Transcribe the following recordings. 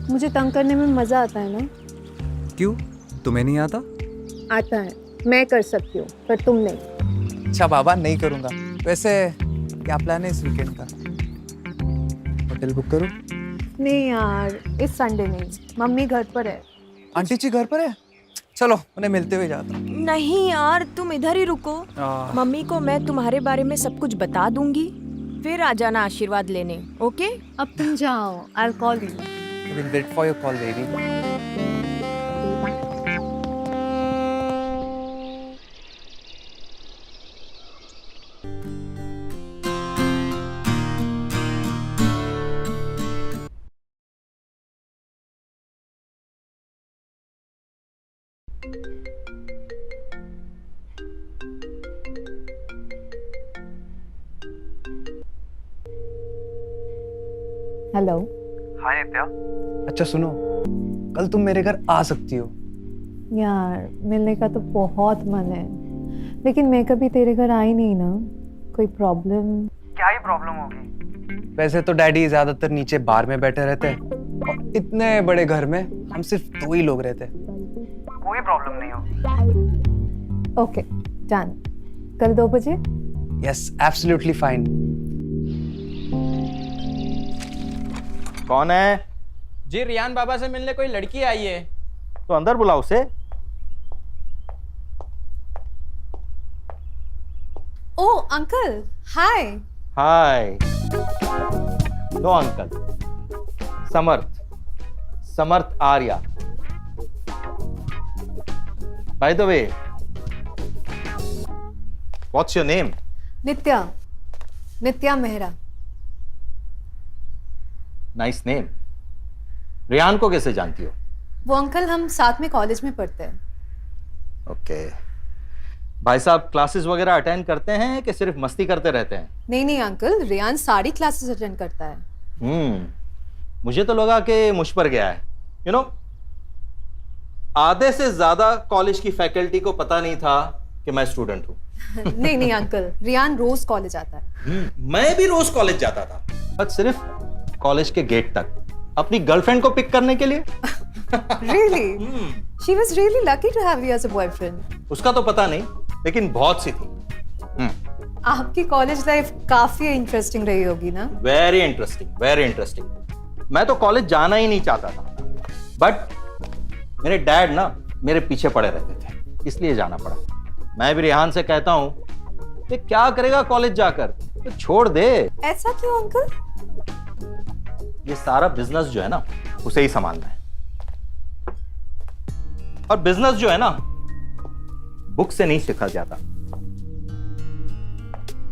मुझे तंग करने में मजा आता है ना। क्यों, तुम्हें नहीं आता? आता है, मैं कर सकती हूँ पर तुम नहीं। अच्छा बाबा, नहीं करूँगा। वैसे क्या प्लान है इस वीकेंड का? होटल बुक करूँ? नहीं यार, इस संडे नहीं, मम्मी घर पर है। आंटी जी घर पर है? चलो उन्हें मिलते हुए जाता हूँ। नहीं यार, तुम इधर ही रुको। आह, मम्मी को मैं तुम्हारे बारे में सब कुछ बता दूंगी, फिर आ जाना आशीर्वाद लेने। ओके? अब तुम जाओ, I will call you. we'll wait for your call, baby. Hello. Hi Nitya. अच्छा सुनो, कल तुम मेरे घर आ सकती हो। यार मिलने का तो बहुत मन है, लेकिन मैं कभी तेरे घर आई नहीं ना। कोई प्रॉब्लम? क्या ही प्रॉब्लम होगी? वैसे तो डैडी ज्यादातर नीचे बार में बैठे रहते हैं और इतने बड़े घर में हम सिर्फ 2 ही लोग रहते हैं। कोई प्रॉब्लम नहीं होगी। ओके डन, कल 2 बजे। Yes, absolutely fine. कौन है? जी रियान बाबा से मिलने कोई लड़की आई है। तो अंदर बुलाओ उसे। ओ uncle, hi. Hi. No uncle, Samarth, Samarth Arya. By the way, what's your name? Nitya, Nitya Mehra. Nice name. Riyan को कैसे जानती हो? वो अंकल हम साथ में कॉलेज में पढ़ते हैं। ओके। भाई साहब क्लासेस वगैरह अटेंड करते हैं कि सिर्फ मस्ती करते रहते हैं? नहीं नहीं अंकल, रियान सारी क्लासेस अटेंड करता है। मुझे तो लगा कि मुझ पर गया है। यू नो, आधे से ज्यादा कॉलेज की फैकल्टी को पता नहीं था कि मैं स्टूडेंट हूं। नहीं नहीं अंकल, रियान रोज कॉलेज आता है। मैं भी रोज कॉलेज जाता था, बट सिर्फ कॉलेज के गेट तक, अपनी गर्लफ्रेंड को पिक करने के लिए। Really? She was really lucky to have you as a boyfriend. उसका तो पता नहीं, लेकिन बहुत सी थी। आपकी कॉलेज लाइफ काफी इंटरेस्टिंग रही होगी ना? Very interesting, very interesting. मैं तो कॉलेज जाना ही नहीं चाहता था, बट मेरे डैड ना मेरे पीछे पड़े रहते थे, इसलिए जाना पड़ा। मैं भी रेहान से कहता हूं कि क्या करेगा कॉलेज जाकर, तो छोड़ दे। ऐसा क्यों अंकल? ये सारा बिजनेस जो है ना, उसे ही संभालना है। और बिजनेस जो है ना, बुक से नहीं सीखा जाता।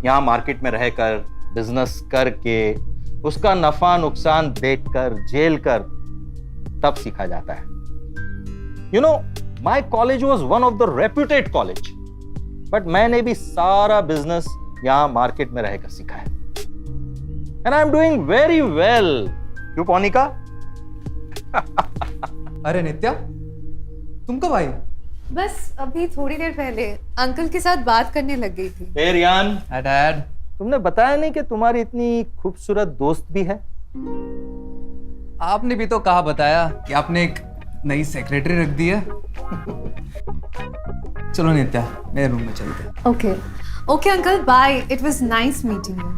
यहां मार्केट में रहकर बिजनेस करके उसका नफा नुकसान देखकर झेल कर तब सीखा जाता है। You know, my college was one of the reputed college, but मैंने भी सारा बिजनेस यहां मार्केट में रहकर सीखा है। And I am doing very well. क्यों पौनिका? अरे नित्या, तुम कब आई? बस अभी थोड़ी देर पहले अंकल के साथ बात करने लग गई थी। हे रियान, हाय डैड। तुमने बताया नहीं कि तुम्हारी इतनी खूबसूरत दोस्त भी है। आपने भी तो कहा बताया कि आपने एक नई सेक्रेटरी रख दी है। चलो नित्या, मेरे रूम में चलते हैं। Okay okay uncle, bye. It was nice meeting you.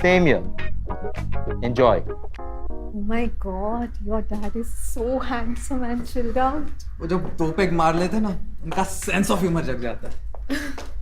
Same here. Enjoy. My God, your dad is so handsome and chilled out. वो जब 2 पेग मार लेते ना, उनका सेंस ऑफ ह्यूमर जग जाता है।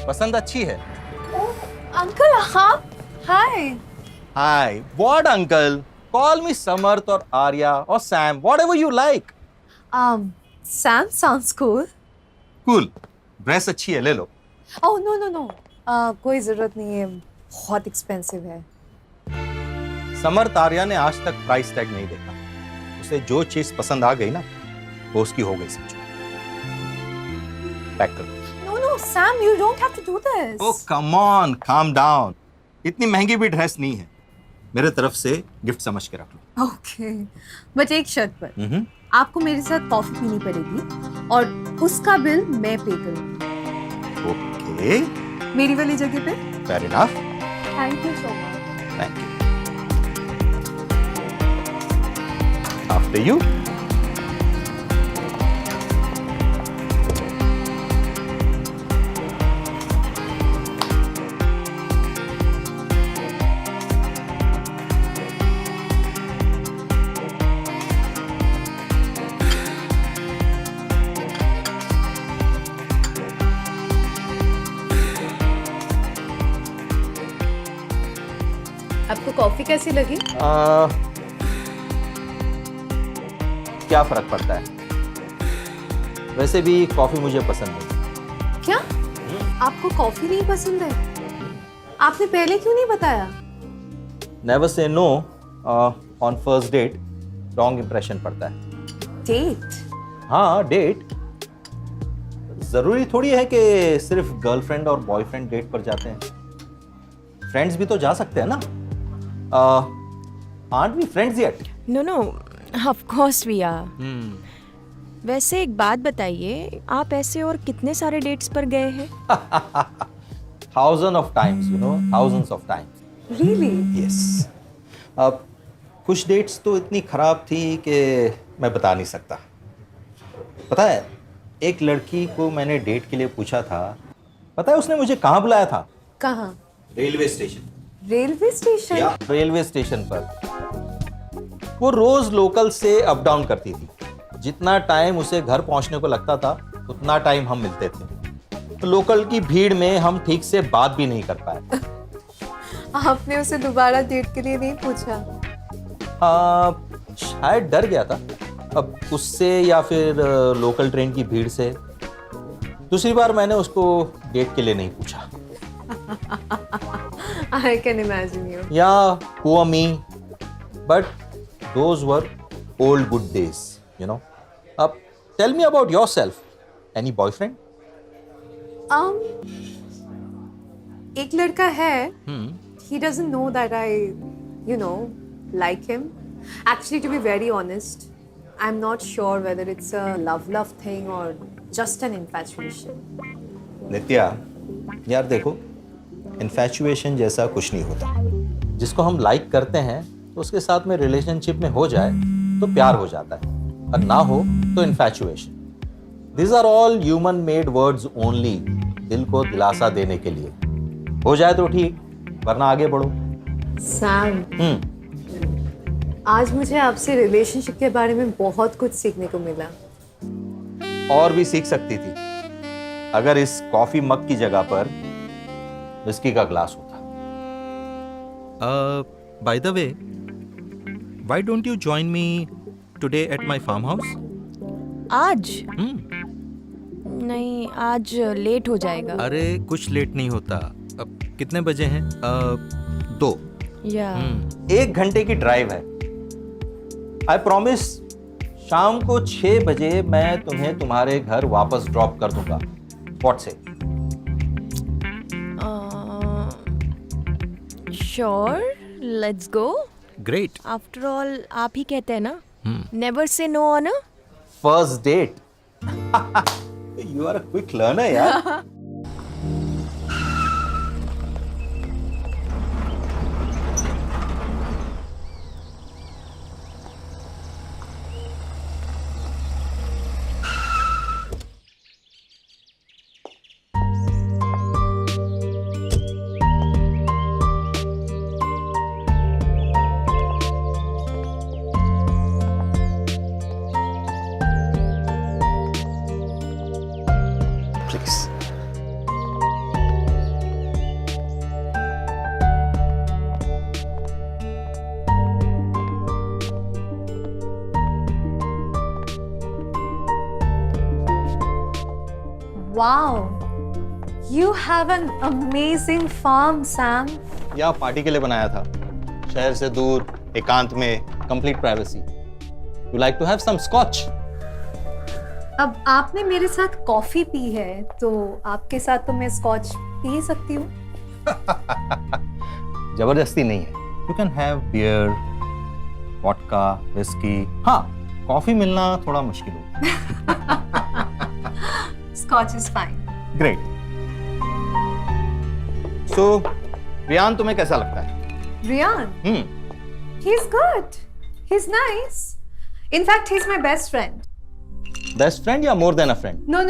पसंद अच्छी है। अंकल हाँ हाय हाय, व्हाट अंकल? कॉल मी समर्थ और आर्या और Sam, whatever you like. Sam sounds cool. Cool. Dress अच्छी है, ले लो। Oh no. कोई जरूरत नहीं है, बहुत एक्सपेंसिव है। समर्थ आर्या ने आज तक प्राइस टैग नहीं देखा। उसे जो चीज पसंद आ गई ना, वो उसकी हो गई समझो। पैक कर। No, Sam, you don't have to do this. Oh come on, calm down. इतनी महंगी भी ड्रेस नहीं है। मेरे तरफ से गिफ्ट समझ के रख लो। Okay, बट एक शर्त पर। आपको मेरे साथ कॉफी पीनी पड़ेगी और उसका बिल मैं पे करूंगी। ओके, मेरी वाली जगह पे। Fair enough. Thank you so much. Thank you. After you. आपको कॉफी कैसी लगी? क्या फर्क पड़ता है? वैसे भी कॉफी मुझे पसंद है। क्या आपको कॉफी नहीं पसंद है? आपने पहले क्यों नहीं बताया? Never say no on first date, wrong impression पड़ता है। डेट? हाँ, डेट। जरूरी थोड़ी है कि सिर्फ गर्लफ्रेंड और बॉयफ्रेंड डेट पर जाते हैं। फ्रेंड्स भी तो जा सकते हैं ना। aren't we friends yet? No, of course we are. वैसे एक बात बताइए, आप ऐसे और कितने सारे डेट्स पर गए हैं? Thousands of times, you know, thousands of times. Really? Yes. अब कुछ डेट्स तो इतनी खराब थी कि मैं बता नहीं सकता। पता है, एक लड़की को मैंने डेट के लिए पूछा था। पता है उसने मुझे कहाँ बुलाया था? कहाँ? Railway station. Railway station? या रेलवे स्टेशन पर। वो रोज लोकल से अप डाउन करती थी। जितना टाइम उसे घर पहुंचने को लगता था, उतना टाइम हम मिलते थे। तो लोकल की भीड़ में हम ठीक से बात भी नहीं कर पाए। आपने उसे दोबारा डेट के लिए नहीं पूछा? शायद डर गया था, अब उससे या फिर लोकल ट्रेन की भीड़ से। दूसरी बार मैंने उसको डेट के लिए नहीं पूछा। I can imagine you. Yeah, poor me. But those were old good days, you know. Tell me about yourself. Any boyfriend? एक लड़का है. He doesn't know that I, you know, like him. Actually, to be very honest, I'm not sure whether it's a love thing or just an infatuation. नित्या, यार देखो, infatuation जैसा कुछ नहीं होता। जिसको हम लाइक करते हैं तो उसके साथ में रिलेशनशिप में हो जाए तो प्यार हो जाता है, और ना हो तो infatuation. These are all human made words only, दिल को दिलासा देने के लिए। हो जाए तो ठीक, वरना आगे बढ़ो। Sam, आज मुझे आपसे रिलेशनशिप के बारे में बहुत कुछ सीखने को मिला। और भी सीख सकती थी, अगर इस कॉफी मग की जगह पर विस्की का ग्लास होता। By the way, why don't you join me today at my farmhouse? आज? नहीं, आज लेट हो जाएगा। अरे कुछ लेट नहीं होता। अब कितने बजे हैं? 2। या 1 घंटे की ड्राइव है। आई प्रॉमिस, शाम को 6 बजे मैं तुम्हें तुम्हारे घर वापस ड्रॉप कर दूंगा। What say? Sure, let's go. Great. After all आप ही कहते हैं ना, never say no on a first date. You are a quick learner यार। Wow. You have an amazing farm, Sam. या पार्टी के लिए बनाया था, शहर से दूर, एकांत में, complete privacy. You like to have some scotch? अब आपने मेरे साथ कॉफी पी है, तो आपके साथ तो मैं स्कॉच पी ही सकती हूँ। जबरदस्ती नहीं है। You can have beer, vodka, whiskey. हाँ, कॉफी मिलना थोड़ा मुश्किल होगा। Scotch is fine. Great. So, Riyan तुम्हें कैसा लगता है? Rian, he's good. He's nice. In fact, he's my best friend. Best friend या more than a friend? No.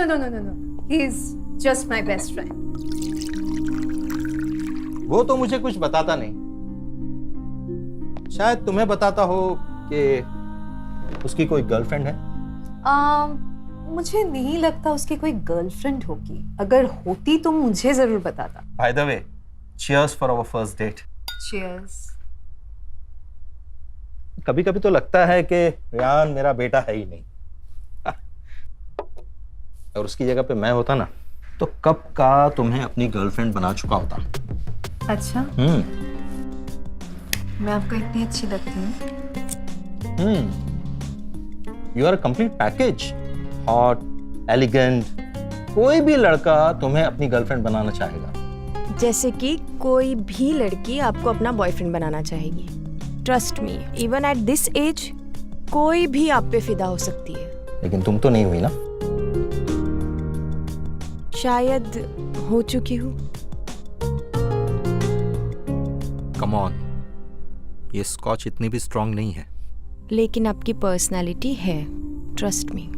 He's just my best friend. वो तो मुझे कुछ बताता नहीं। शायद तुम्हें बताता हो कि उसकी कोई गर्लफ्रेंड है। मुझे नहीं लगता उसकी कोई गर्लफ्रेंड होगी। अगर होती तो मुझे जरूर बताता। By the way, cheers for our first date. Cheers. कभी-कभी तो लगता है कि रियान मेरा बेटा है ही नहीं। और उसकी जगह पे मैं होता ना, तो कब का तुम्हें अपनी गर्लफ्रेंड बना चुका होता। अच्छा, मैं आपको इतनी अच्छी लगती हूँ? You are a complete package. Hot, elegant. कोई भी लड़का तुम्हें अपनी गर्लफ्रेंड बनाना चाहेगा। जैसे कि कोई भी लड़की आपको अपना बॉयफ्रेंड बनाना चाहेगी। Trust me, even at this age कोई भी आप पे फिदा हो सकती है। लेकिन तुम तो नहीं हुई ना। शायद हो चुकी हूँ। कम ऑन, ये स्कॉच इतनी भी स्ट्रांग नहीं है। लेकिन आपकी पर्सनालिटी है, trust me.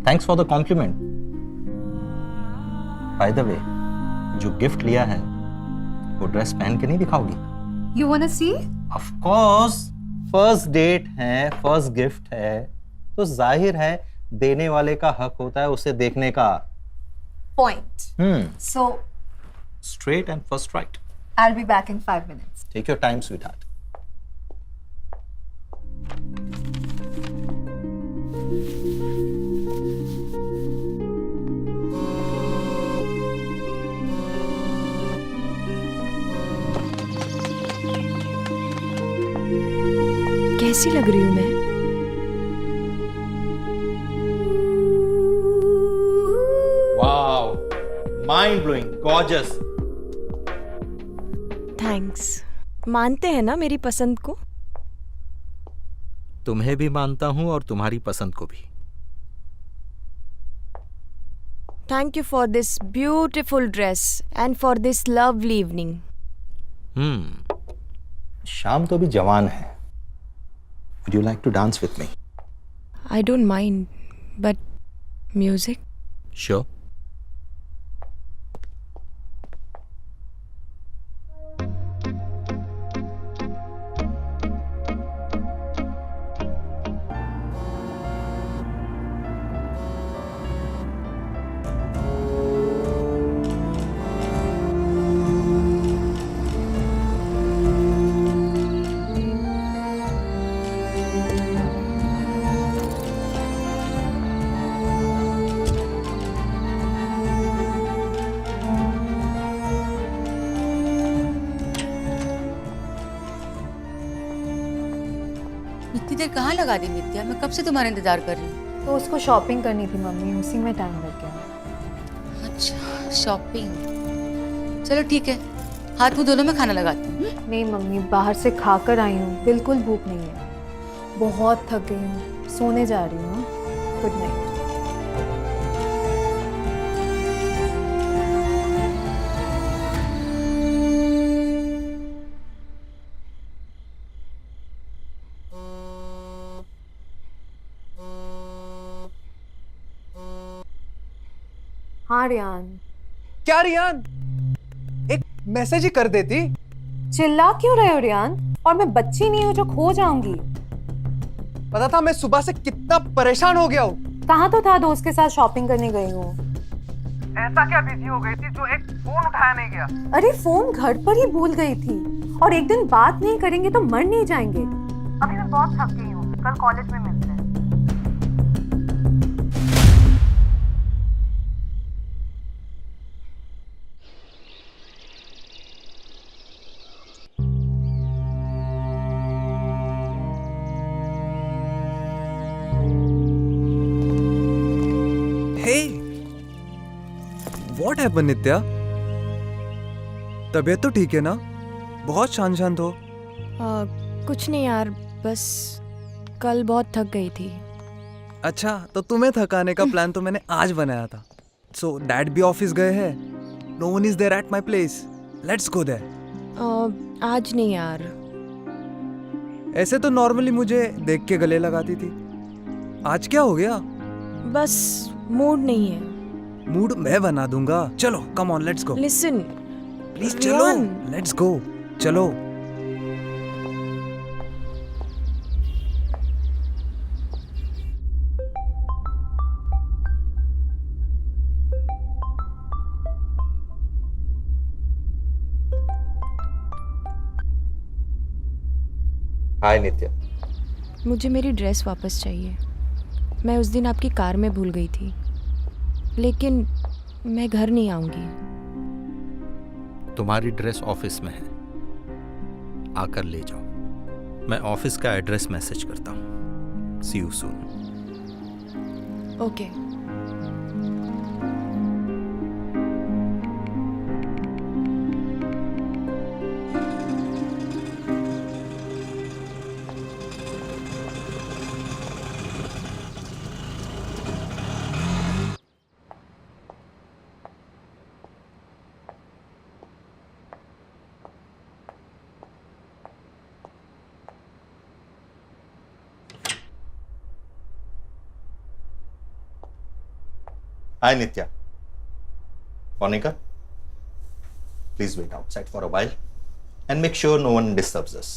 Thanks for the compliment. By the way, जो गिफ्ट लिया है वो ड्रेस पहन के नहीं दिखाओगी? You wanna see? Of course, first date है, फर्स्ट गिफ्ट है, तो जाहिर है देने वाले का हक होता है उसे देखने का। Point. So, straight and first right. I'll be back in 5 minutes. Take your time sweetheart. कैसी लग रही हूँ मैं? Wow, mind blowing, gorgeous. Thanks. मानते हैं ना मेरी पसंद को? तुम्हें भी मानता हूं और तुम्हारी पसंद को भी। Thank you for this beautiful dress and for this lovely evening. शाम तो भी जवान है। Would you like to dance with me? I don't mind, but music? Sure. इतनी देर कहाँ लगा दी नित्या? मैं कब से तुम्हारा इंतजार कर रही हूँ। तो उसको शॉपिंग करनी थी मम्मी, उसी में टाइम लग गया। अच्छा, शॉपिंग। चलो ठीक है, हाथ मुंह दोनों में खाना लगाती हूँ। नहीं मम्मी, बाहर से खाकर आई हूँ, बिल्कुल भूख नहीं है। बहुत थक गई हूँ, सोने जा रही हूँ। Good night. हाँ रियान। क्या रियान, एक मैसेज ही कर देती। चिल्ला क्यों रहे हो रियान? और मैं बच्ची नहीं हूँ जो खो जाऊंगी। पता था मैं सुबह से कितना परेशान हो गया हूँ। कहाँ तो था, दोस्त के साथ शॉपिंग करने गई हूँ। ऐसा क्या बिजी हो गई थी जो एक फोन उठाया नहीं गया? अरे फोन घर पर ही भूल गई थी। और एक दिन बात नहीं करेंगे तो मर नहीं जाएंगे। अभी मैं बहुत थक गई हूँ, कल कॉलेज में मिलते हैं। हे, व्हाट हैपन नित्या? तबीयत तो ठीक है ना? बहुत शांत हो। कुछ नहीं यार, बस कल बहुत थक गई थी। अच्छा, तो तुम्हें थकाने का प्लान तो मैंने आज बनाया था। सो डैड भी ऑफिस गए हैं, no one is there at my place, let's go there. आज नहीं यार। ऐसे तो नॉर्मली मुझे देख के गले लगाती थी, आज क्या हो गया? बस मूड नहीं है। मूड मैं बना दूंगा, चलो come on let's go. Listen please चलो, लेट्स गो, चलो। हाय नित्या। मुझे मेरी ड्रेस वापस चाहिए। मैं उस दिन आपकी कार में भूल गई थी, लेकिन मैं घर नहीं आऊंगी। तुम्हारी ड्रेस ऑफिस में है, आकर ले जाओ। मैं ऑफिस का एड्रेस मैसेज करता हूँ। See you soon. Okay. Hi, Nitya. Monica, please wait outside for a while and make sure no one disturbs us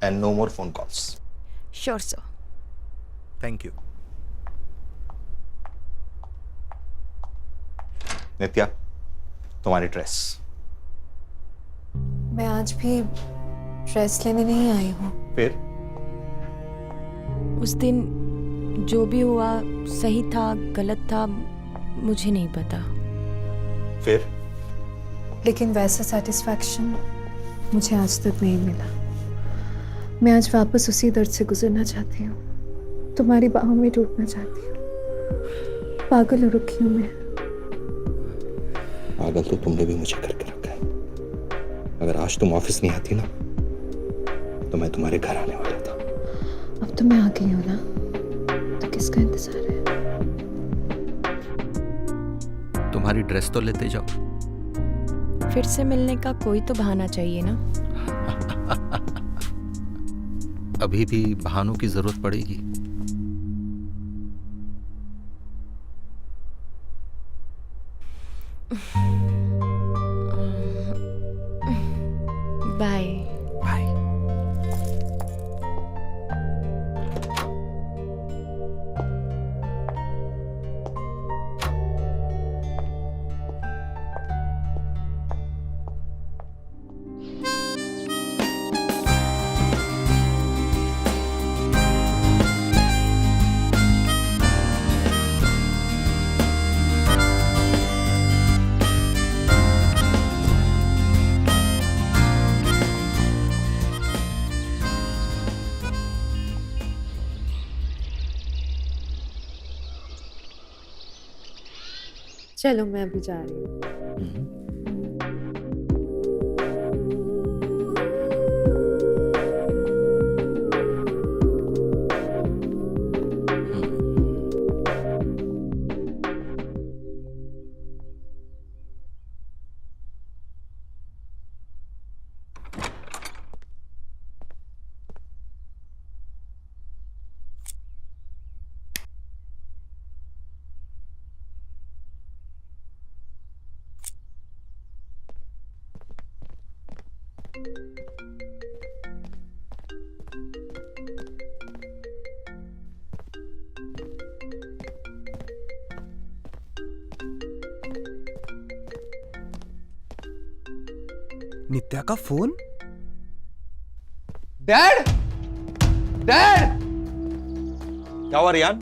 and no more phone calls. Sure sir. Thank you. Nitya, तुम्हारी dress. मैं आज भी dress लेने नहीं आई हूँ। फिर उस दिन जो भी हुआ सही था गलत था मुझे नहीं पता। फिर लेकिन वैसा सेटिस्फैक्शन मुझे आज तक नहीं मिला। मैं आज वापस उसी दर्द से गुजरना चाहती हूँ, तुम्हारी बाहों में टूटना चाहती हूँ। पागल हो रखी हूँ मैं। पागल तो तुमने भी मुझे करके रखा है। अगर आज तुम ऑफिस नहीं आती ना, तो मैं तुम्हारे घर आने वाला था। अब तो मैं आ गई हूँ ना, तो किसका इंतजार है? तुम्हारी ड्रेस तो लेते जाओ। फिर से मिलने का कोई तो बहाना चाहिए ना। अभी भी बहानों की जरूरत पड़ेगी। बाय। बाय। चलो मैं अभी जा रही हूँ। नित्या का फोन। डैड, डैड, क्या हुआ रियान?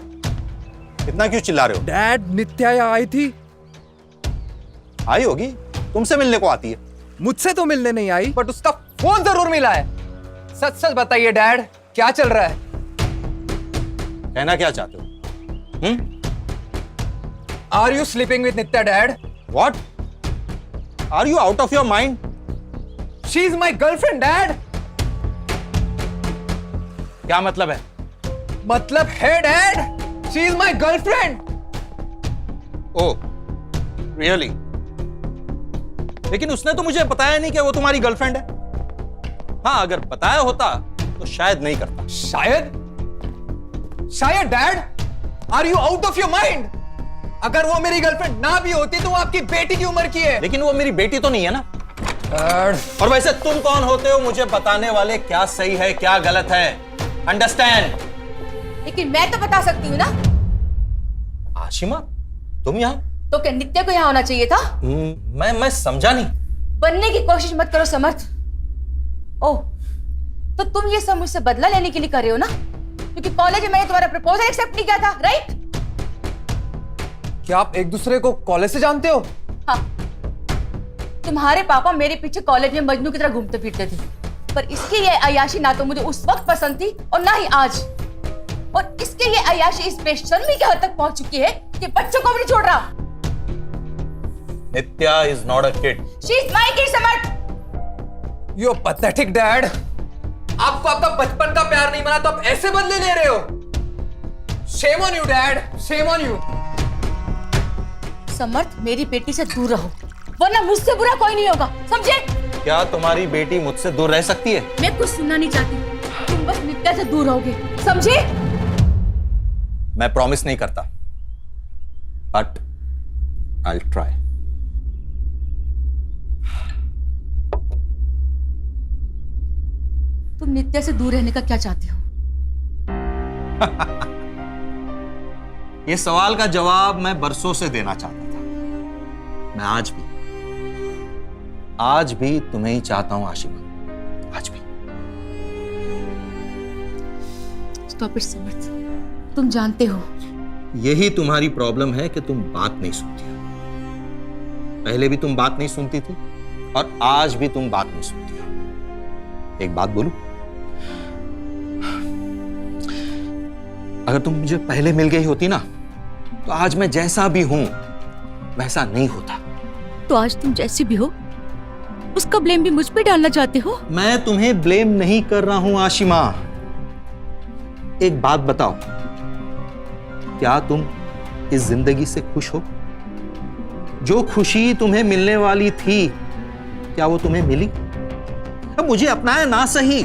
इतना क्यों चिल्ला रहे हो? डैड, नित्या यहाँ आई थी। आई होगी, तुमसे मिलने को आती है। मुझसे तो मिलने नहीं आई। बट उसका फोन जरूर मिला है। सच सच बताइए डैड, क्या चल रहा है? कहना क्या चाहते हो? Are you sleeping with Nitya, Dad? What? Are you out of your mind? She's my girlfriend, Dad. क्या मतलब है? मतलब है, Dad. She is my girlfriend. Oh, really? लेकिन उसने तो मुझे बताया नहीं कि वो तुम्हारी गर्लफ्रेंड है। हाँ, अगर बताया होता तो शायद नहीं करता। शायद dad, are you out of your mind? अगर वो मेरी गर्लफ्रेंड ना भी होती तो वो आपकी बेटी की उम्र की है। लेकिन वो मेरी बेटी तो नहीं है ना। डैड, और वैसे तुम कौन होते हो मुझे बताने वाले क्या सही है क्या गलत है? अंडरस्टैंड? लेकिन मैं तो बता सकती हूँ ना। आशिमा, तुम यहाँ? तो क्या नित्या को यहाँ होना चाहिए था? मैं समझा नहीं। बनने की कोशिश मत करो समर्थ। ओह, तो तुम ये सब मुझसे बदला लेने के लिए कर रहे हो ना? क्योंकि कॉलेज में मैंने तुम्हारा प्रपोजल एक्सेप्ट नहीं किया था, राइट? क्या आप एक दूसरे को कॉलेज से जानते हो? हाँ, तुम्हारे पापा मेरे पीछे कॉलेज में मजनू की तरह घूमते फिरते थे, पर इसकी ये अय्याशी ना तो मुझे उस वक्त पसंद थी और ना ही आज। और इसके ये अय्याशी इस बेशर्मी के हद तक पहुंच चुकी है कि बच्चों को भी नहीं छोड़ रहा। Nitya is not a kid. She is my kid Samarth. You are pathetic dad. आपको आपका बचपन का प्यार नहीं मिला तो आप ऐसे बदले ले रहे हो। Shame on you dad, shame on you. Samarth, मेरी बेटी से दूर रहो, वरना मुझसे बुरा कोई नहीं होगा, समझे? क्या तुम्हारी बेटी मुझसे दूर रह सकती है? मैं कुछ सुनना नहीं चाहती, तुम बस नित्या से दूर रहोगे, समझे? मैं प्रॉमिस नहीं करता, बट आई विल ट्राई। तुम नित्या से दूर रहने का क्या चाहते हो? ये सवाल का जवाब मैं बरसों से देना चाहता था। मैं आज भी तुम्हें ही चाहता हूं आशिमा, आज भी। स्टॉप इट समर्थ, तुम जानते हो यही तुम्हारी प्रॉब्लम है कि तुम बात नहीं सुनती हो। पहले भी तुम बात नहीं सुनती थी और आज भी तुम बात नहीं सुनती हो। एक बात बोलूं? अगर तुम मुझे पहले मिल गई होती ना तो आज मैं जैसा भी हूं वैसा नहीं होता। तो आज तुम जैसी भी हो उसका ब्लेम भी मुझ पे डालना चाहते हो? मैं तुम्हें ब्लेम नहीं कर रहा हूं आशिमा। एक बात बताओ, क्या तुम इस जिंदगी से खुश हो? जो खुशी तुम्हें मिलने वाली थी क्या वो तुम्हें मिली? अब मुझे अपनाया ना सही,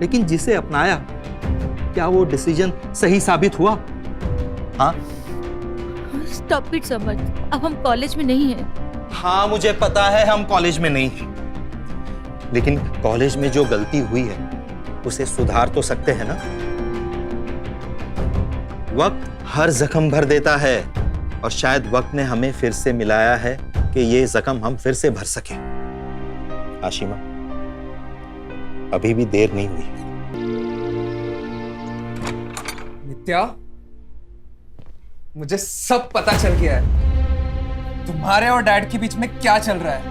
लेकिन जिसे अपनाया क्या वो डिसीजन सही साबित हुआ? हाँ? स्टॉप इट समर्थ, अब हम कॉलेज में नहीं हैं। हाँ, मुझे पता है हम कॉलेज में नहीं हैं, लेकिन कॉलेज में जो गलती हुई है उसे सुधार तो सकते हैं ना? वक्त हर जख्म भर देता है और शायद वक्त ने हमें फिर से मिलाया है कि ये जख्म हम फिर से भर सके। आशिमा, अभी भी देर नहीं हुई। नित्या, मुझे सब पता चल गया है तुम्हारे और डैड के बीच में क्या चल रहा है।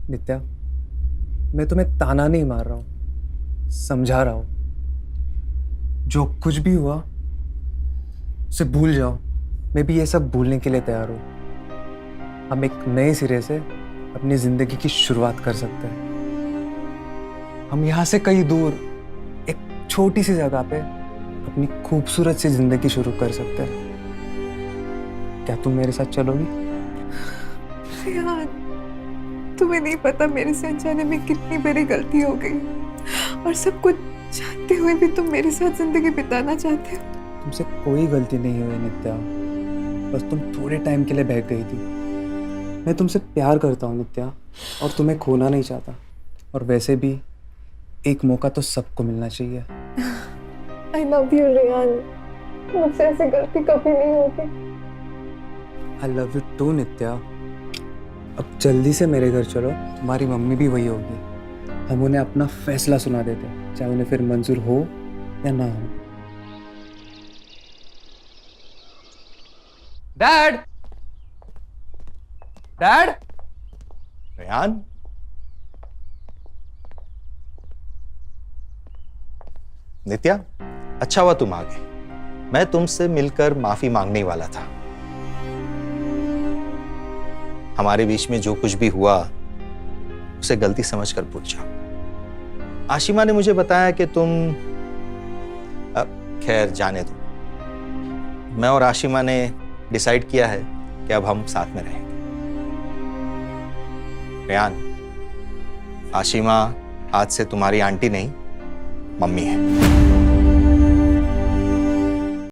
नित्या, मैं तुम्हें ताना नहीं मार रहा हूं, समझा रहा हूं। जो कुछ भी हुआ उसे भूल जाओ। मैं भी ये सब भूलने के लिए तैयार हूं। हम एक नए सिरे से अपनी जिंदगी की शुरुआत कर सकते हैं। हम यहाँ से कहीं दूर एक छोटी सी जगह पे अपनी खूबसूरत सी जिंदगी शुरू कर सकते हैं। क्या तुम मेरे साथ चलोगी? यार, तुम्हें नहीं पता मेरे से अनजाने में कितनी बड़ी गलती हो गई, और सब कुछ जानते हुए भी तुम मेरे साथ जिंदगी बिताना चाहते हो। तुमसे कोई गलती नहीं हुई नित्या, बस तुम थोड़े टाइम के लिए बहक गई थी। मैं तुमसे प्यार करता हूँ नित्या, और तुम्हें खोना नहीं चाहता। और वैसे भी एक मौका तो सबको मिलना चाहिए। I love you, Rayan. मुझसे ऐसी गलती कभी नहीं होगी। I love you too नित्या। अब जल्दी से मेरे घर चलो, तुम्हारी मम्मी भी वही होगी। हम उन्हें अपना फैसला सुना देते, चाहे उन्हें फिर मंजूर हो या ना हो। डैड, डैड, रेयान, नित्या, अच्छा हुआ तुम आ गए। मैं तुमसे मिलकर माफी मांगने ही वाला था। हमारे बीच में जो कुछ भी हुआ उसे गलती समझकर भूल जाओ। आशिमा ने मुझे बताया कि तुम, खैर जाने दो। मैं और आशिमा ने डिसाइड किया है कि अब हम साथ में रहेंगे। रेयान, आशिमा आज से तुम्हारी आंटी नहीं, मम्मी है।